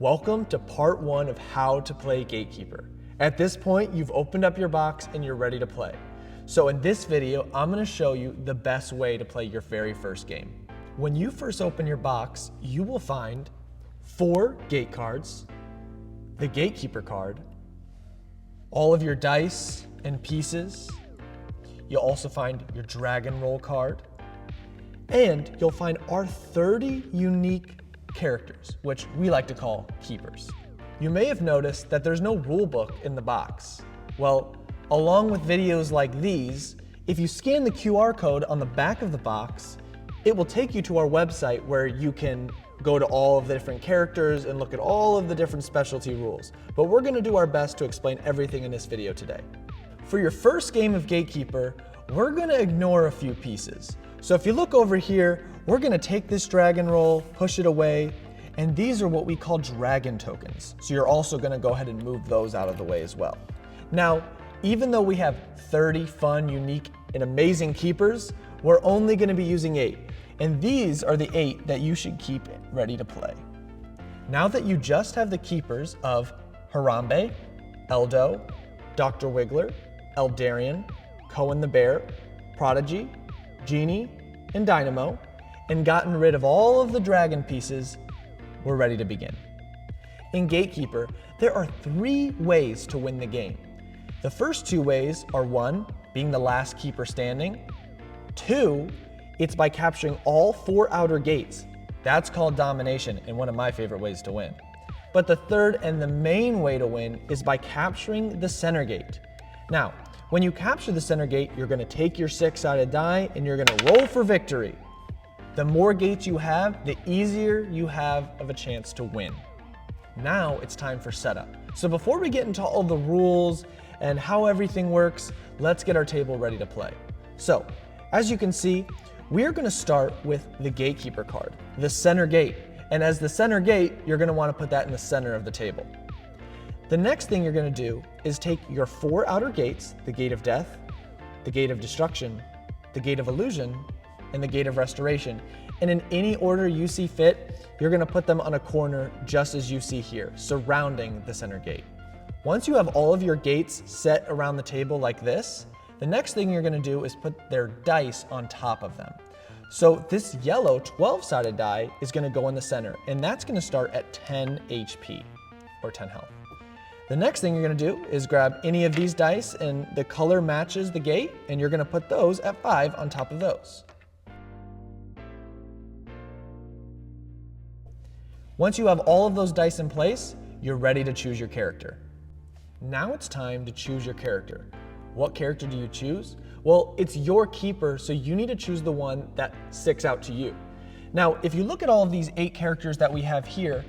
Welcome to part 1 of How to Play Gatekeeper. At this point, you've opened up your box and you're ready to play. So in this video, I'm going to show you the best way to play your very first game. When you first open your box, you will find 4 gate cards, the Gatekeeper card, all of your dice and pieces. You'll also find your Dragon Roll card, and you'll find our 30 unique characters, which we like to call keepers. You may have noticed that there's no rule book in the box. Well, along with videos like these, if you scan the QR code on the back of the box, it will take you to our website where you can go to all of the different characters and look at all of the different specialty rules. But we're going to do our best to explain everything in this video today. For your first game of Gatekeeper, we're going to ignore a few pieces. So if you look over here, we're going to take this Dragon Roll, push it away, and these are what we call dragon tokens. So you're also going to go ahead and move those out of the way as well. Now, even though we have 30 fun, unique, and amazing keepers, we're only going to be using 8. And these are the 8 that you should keep ready to play. Now that you just have the keepers of Harambe, Eldo, Dr. Wiggler, Eldarian, Cohen the Bear, Prodigy, Genie, and Dynamo, and gotten rid of all of the dragon pieces, we're ready to begin. In Gatekeeper, there are 3 ways to win the game. The first 2 ways are 1, being the last keeper standing. 2, it's by capturing all 4 outer gates. That's called domination and one of my favorite ways to win. But the third and the main way to win is by capturing the center gate. Now, when you capture the center gate, you're going to take your 6-sided die and you're going to roll for victory. The more gates you have, the easier you have of a chance to win. Now it's time for setup. So before we get into all the rules and how everything works, let's get our table ready to play. So, as you can see, we are going to start with the Gatekeeper card, the center gate. And as the center gate, you're going to want to put that in the center of the table. The next thing you're going to do is take your 4 outer gates, the Gate of Death, the Gate of Destruction, the Gate of Illusion, and the Gate of Restoration. And in any order you see fit, you're going to put them on a corner just as you see here, surrounding the center gate. Once you have all of your gates set around the table like this, the next thing you're going to do is put their dice on top of them. So this yellow 12-sided die is going to go in the center, and that's going to start at 10 HP, or 10 health. The next thing you're going to do is grab any of these dice, and the color matches the gate, and you're going to put those at 5 on top of those. Once you have all of those dice in place, you're ready to choose your character. Now it's time to choose your character. What character do you choose? Well, it's your keeper, so you need to choose the one that sticks out to you. Now, if you look at all of these 8 characters that we have here,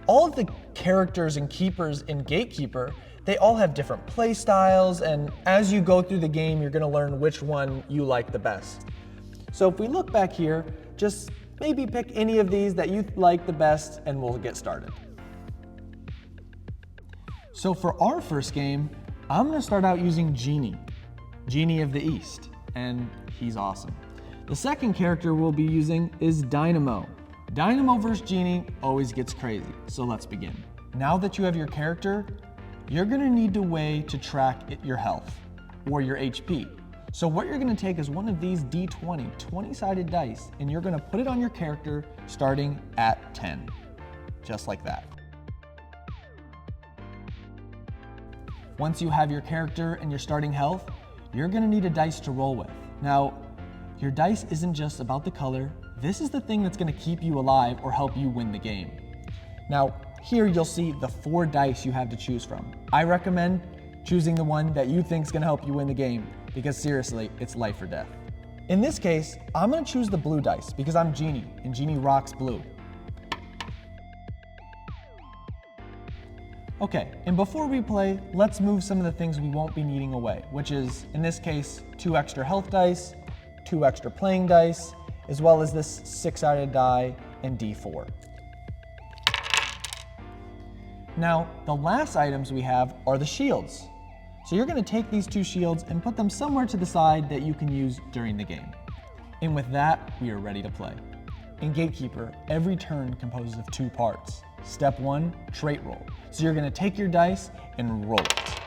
all of the characters and keepers in Gatekeeper, they all have different play styles, and as you go through the game, you're gonna learn which one you like the best. So if we look back here, just maybe pick any of these that you like the best and we'll get started. So for our first game, I'm gonna start out using Genie of the East, and he's awesome. The second character we'll be using is Dynamo. Dynamo versus Genie always gets crazy, so let's begin. Now that you have your character, you're gonna need a way to track your health or your HP. So what you're gonna take is one of these D20, 20-sided dice, and you're gonna put it on your character starting at 10, just like that. Once you have your character and your starting health, you're gonna need a dice to roll with. Now, your dice isn't just about the color. This is the thing that's gonna keep you alive or help you win the game. Now, here you'll see the 4 dice you have to choose from. I recommend choosing the one that you think is gonna help you win the game, because seriously, it's life or death. In this case, I'm gonna choose the blue dice because I'm Genie, and Genie rocks blue. Okay, and before we play, let's move some of the things we won't be needing away, which is, in this case, 2 extra health dice, 2 extra playing dice, as well as this 6-sided die and D4. Now, the last items we have are the shields. So you're going to take these 2 shields and put them somewhere to the side that you can use during the game. And with that, we are ready to play. In Gatekeeper, every turn composes of 2 parts. Step 1, trait roll. So you're gonna take your dice and roll it.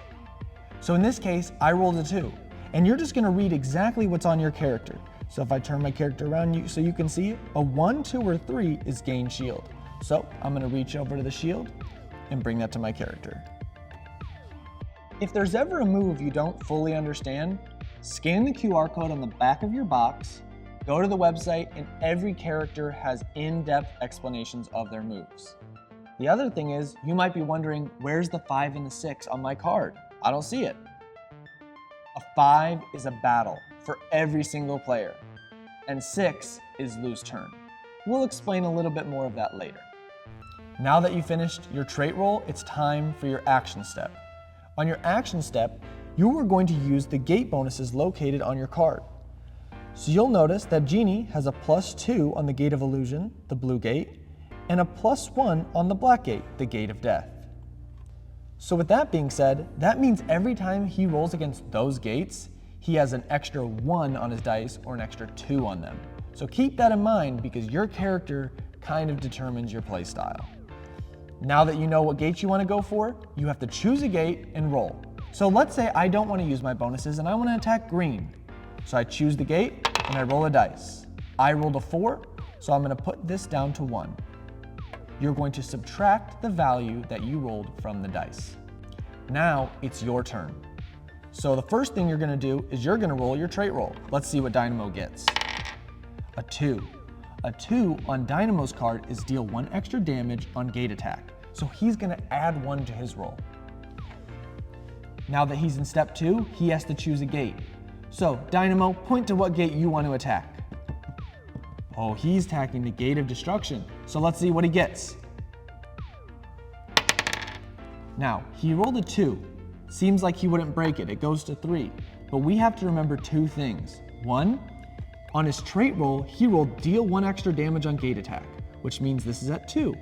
So in this case, I rolled a 2, and you're just gonna read exactly what's on your character. So if I turn my character around so you can see it, a 1, 2, or 3 is gain shield. So I'm gonna reach over to the shield and bring that to my character. If there's ever a move you don't fully understand, scan the QR code on the back of your box, go to the website, and every character has in-depth explanations of their moves. The other thing is, you might be wondering, where's the 5 and the 6 on my card? I don't see it. A 5 is a battle for every single player, and 6 is lose turn. We'll explain a little bit more of that later. Now that you've finished your trait roll, it's time for your action step. On your action step, you are going to use the gate bonuses located on your card. So you'll notice that Genie has a +2 on the Gate of Illusion, the blue gate, and a +1 on the black gate, the Gate of Death. So with that being said, that means every time he rolls against those gates, he has an extra 1 on his dice or an extra 2 on them. So keep that in mind because your character kind of determines your play style. Now that you know what gates you want to go for, you have to choose a gate and roll. So let's say I don't want to use my bonuses and I want to attack green. So I choose the gate and I roll a dice. I rolled a 4, so I'm going to put this down to 1. You're going to subtract the value that you rolled from the dice. Now it's your turn. So the first thing you're going to do is you're going to roll your trait roll. Let's see what Dynamo gets. A 2. A 2 on Dynamo's card is deal 1 extra damage on gate attack. So he's going to add 1 to his roll. Now that he's in step 2, he has to choose a gate. So Dynamo, point to what gate you want to attack. Oh, he's attacking the Gate of Destruction. So let's see what he gets. Now, he rolled a 2. Seems like he wouldn't break it. It goes to 3. But we have to remember 2 things. 1, on his trait roll, he rolled deal 1 extra damage on gate attack, which means this is at 2.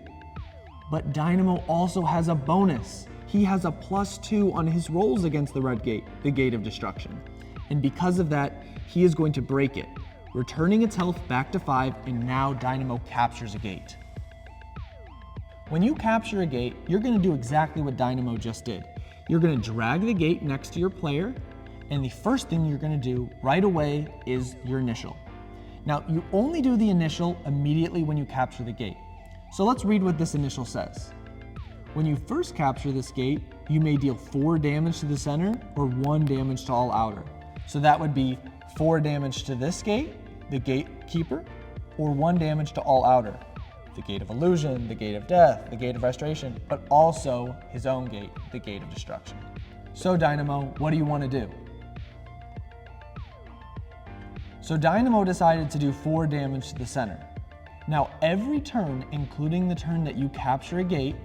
But Dynamo also has a bonus. He has a +2 on his rolls against the red gate, the Gate of Destruction. And because of that, he is going to break it, returning its health back to 5, and now Dynamo captures a gate. When you capture a gate, you're going to do exactly what Dynamo just did. You're going to drag the gate next to your player, and the first thing you're going to do right away is your initial. Now, you only do the initial immediately when you capture the gate. So let's read what this initial says. When you first capture this gate, you may deal 4 damage to the center or 1 damage to all outer. So that would be 4 damage to this gate, the Gatekeeper, or 1 damage to all outer, the Gate of Illusion, the Gate of Death, the Gate of Restoration, but also his own gate, the Gate of Destruction. So Dynamo, what do you want to do? So Dynamo decided to do 4 damage to the center. Now every turn, including the turn that you capture a gate,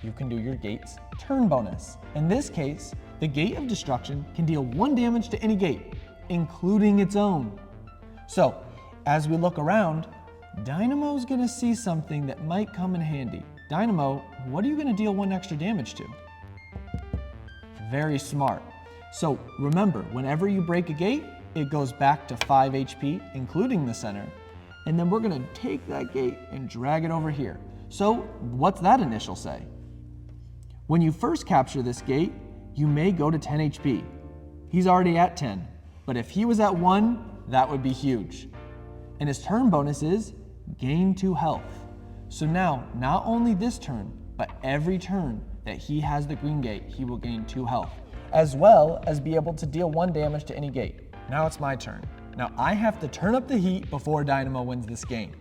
you can do your gate's turn bonus. In this case, the Gate of Destruction can deal 1 damage to any gate, including its own. So, as we look around, Dynamo's gonna see something that might come in handy. Dynamo, what are you gonna deal 1 extra damage to? Very smart. So remember, whenever you break a gate, it goes back to 5 HP, including the center, and then we're gonna take that gate and drag it over here. So what's that initial say? When you first capture this gate, you may go to 10 HP. He's already at 10, but if he was at 1, that would be huge. And his turn bonus is gain 2 health. So now, not only this turn, but every turn that he has the green gate, he will gain 2 health, as well as be able to deal 1 damage to any gate. Now it's my turn. Now I have to turn up the heat before Dynamo wins this game.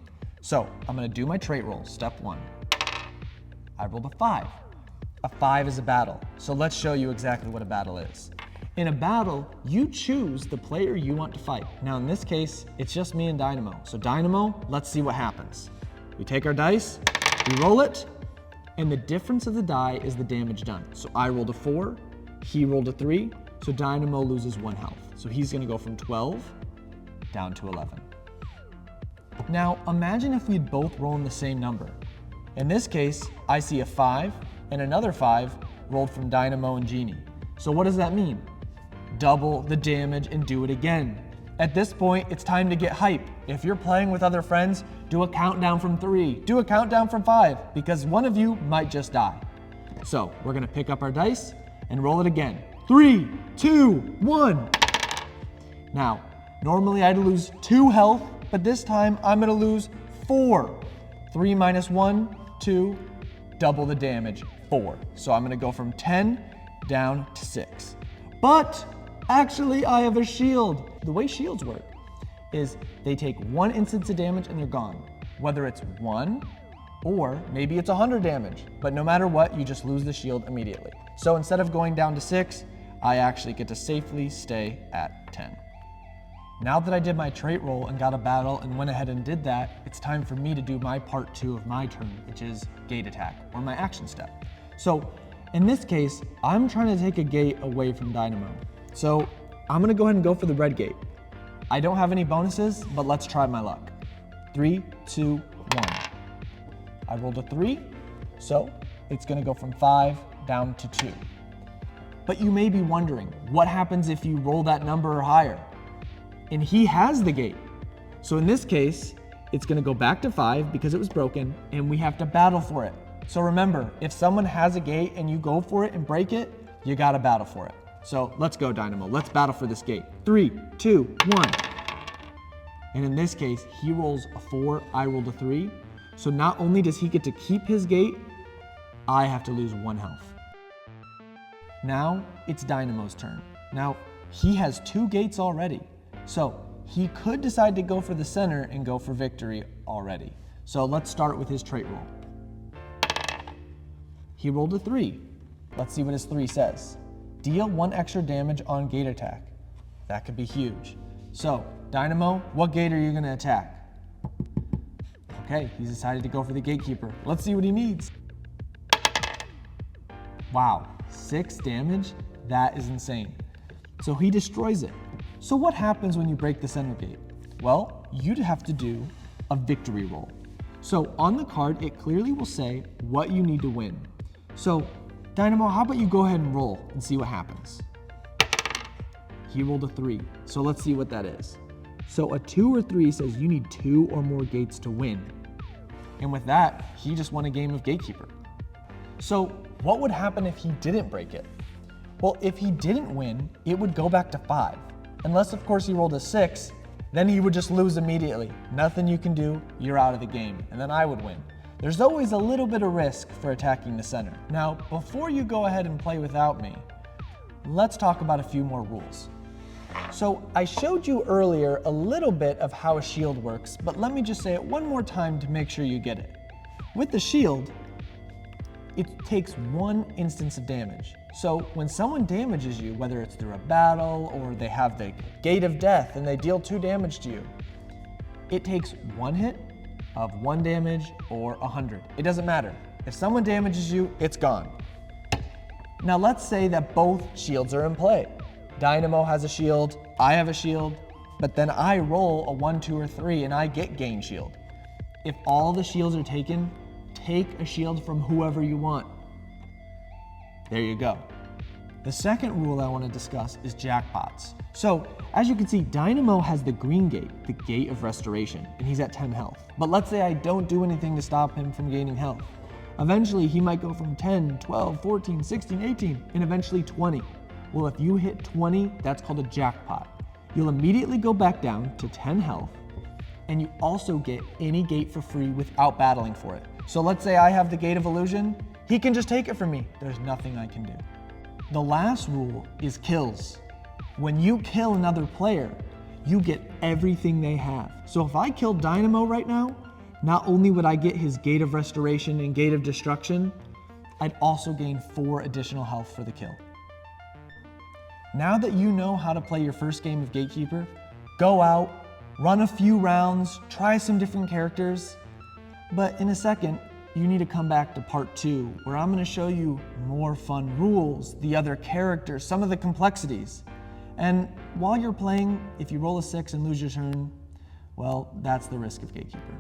So I'm gonna do my trait roll, step 1. I rolled a 5. A 5 is a battle, so let's show you exactly what a battle is. In a battle, you choose the player you want to fight. Now in this case, it's just me and Dynamo. So Dynamo, let's see what happens. We take our dice, we roll it, and the difference of the die is the damage done. So I rolled a 4, he rolled a 3, so Dynamo loses 1 health. So he's gonna go from 12 down to 11. Now imagine if we'd both rolled the same number. In this case, I see a 5 and another 5 rolled from Dynamo and Genie. So what does that mean? Double the damage and do it again. At this point, it's time to get hype. If you're playing with other friends, do a countdown from 3, do a countdown from 5, because one of you might just die. So we're gonna pick up our dice and roll it again. 3, 2, 1. Now, normally I'd lose 2 health, but this time I'm gonna lose 4. 3 minus 1, 2, double the damage, 4. So I'm gonna go from 10 down to 6. But actually I have a shield. The way shields work is they take 1 instance of damage and they're gone. Whether it's 1 or maybe it's 100 damage, but no matter what, you just lose the shield immediately. So instead of going down to 6, I actually get to safely stay at 10. Now that I did my trait roll and got a battle and went ahead and did that, it's time for me to do my part 2 of my turn, which is gate attack, or my action step. So in this case, I'm trying to take a gate away from Dynamo. So I'm gonna go ahead and go for the red gate. I don't have any bonuses, but let's try my luck. 3, 2, 1. I rolled a 3, so it's gonna go from 5 down to 2. But you may be wondering, what happens if you roll that number or higher? And he has the gate. So in this case, it's gonna go back to 5 because it was broken, and we have to battle for it. So remember, if someone has a gate and you go for it and break it, you gotta battle for it. So let's go, Dynamo. Let's battle for this gate. 3, 2, 1. And in this case, he rolls a 4, I rolled a 3. So not only does he get to keep his gate, I have to lose 1 health. Now it's Dynamo's turn. Now he has 2 gates already. So he could decide to go for the center and go for victory already. So let's start with his trait roll. He rolled a 3. Let's see what his 3 says. Deal 1 extra damage on gate attack. That could be huge. So Dynamo, what gate are you gonna attack? Okay, he's decided to go for the gatekeeper. Let's see what he needs. Wow, 6 damage? That is insane. So he destroys it. So what happens when you break the center gate? Well, you'd have to do a victory roll. So on the card, it clearly will say what you need to win. So Dynamo, how about you go ahead and roll and see what happens? He rolled a 3, so let's see what that is. So a 2 or 3 says you need 2 or more gates to win. And with that, he just won a game of Gatekeeper. So what would happen if he didn't break it? Well, if he didn't win, it would go back to 5. Unless, of course, he rolled a 6, then he would just lose immediately. Nothing you can do, you're out of the game, and then I would win. There's always a little bit of risk for attacking the center. Now, before you go ahead and play without me, let's talk about a few more rules. So I showed you earlier a little bit of how a shield works, but let me just say it one more time to make sure you get it. With the shield, it takes 1 instance of damage. So when someone damages you, whether it's through a battle or they have the gate of death and they deal 2 damage to you, it takes 1 hit of 1 damage or 100. It doesn't matter. If someone damages you, it's gone. Now let's say that both shields are in play. Dynamo has a shield, I have a shield, but then I roll a 1, 2, or 3 and I get gain shield. If all the shields are taken, take a shield from whoever you want. There you go. The second rule I want to discuss is jackpots. So as you can see, Dynamo has the green gate, the gate of restoration, and he's at 10 health. But let's say I don't do anything to stop him from gaining health. Eventually he might go from 10, 12, 14, 16, 18, and eventually 20. Well, if you hit 20, that's called a jackpot. You'll immediately go back down to 10 health, and you also get any gate for free without battling for it. So let's say I have the Gate of Illusion, he can just take it from me. There's nothing I can do. The last rule is kills. When you kill another player, you get everything they have. So if I killed Dynamo right now, not only would I get his Gate of Restoration and Gate of Destruction, I'd also gain 4 additional health for the kill. Now that you know how to play your first game of Gatekeeper, go out, run a few rounds, try some different characters. But in a second, you need to come back to part 2, where I'm going to show you more fun rules, the other characters, some of the complexities. And while you're playing, if you roll a 6 and lose your turn, well, that's the risk of Gatekeeper.